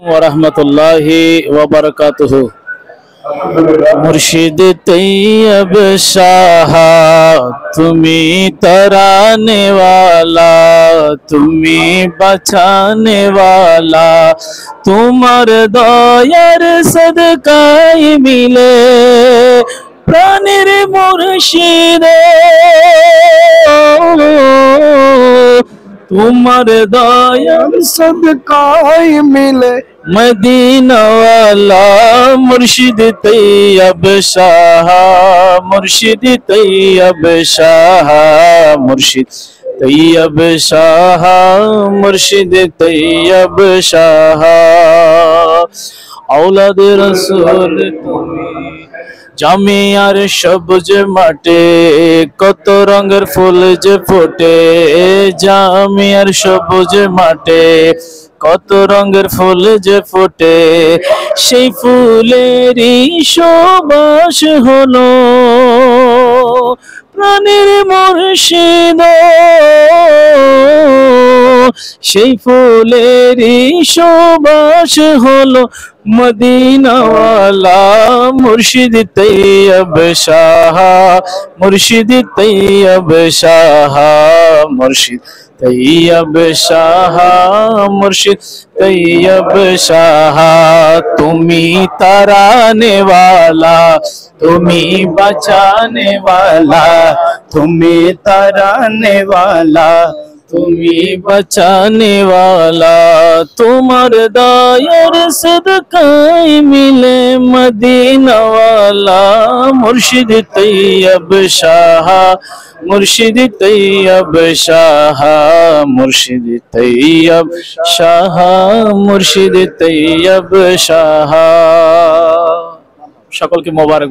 वरहमतुल्लाहि वबरकातुहू। मुर्शिद तैयब शाह तुम्ही तराने वाला, तुम्ही बचाने वाला, तुम्हार दयार सदकाई मिले प्राणेर मुर्शिदे, तुम्हार दयार सदकाई मिले मदीना वाला मुर्शिद तैयब शाह, मुर्शिद तैयब शाह, मुर्शिद तैयब शाह, मुर्शिद तैयब शाह। औलाद रसूल তুমি জামিয়ার সবুজ মাঠে কত রঙের ফুল যে ফোটে, জামিয়ার সবুজ মাঠে কত রঙের ফুল যে ফোটে, সেই ফুলেরই সুবাস হলো প্রাণের মুর্শিদ, সেই ফুলেরই সুবাস হলো मदीना वाला मुर्शिद तैयब शाह, मुर्शिद तैयब शाह, मुर्शिद तैयब शाह, मुर्शिद तैयब शाह। तुम्ही तराने वाला, तुम्ही बचाने वाला, तुम्ही तराने वाला, तुम्ही बचाने वाला, तुम्हार दयार सदकाई मिले मदीना वाला मुर्शिद तैयब शाह, मुर्शिद तैयब शाह, मुर्शिद तैयब शाह, मुर्शिद तैयब शाह। সকলকে মোবারক।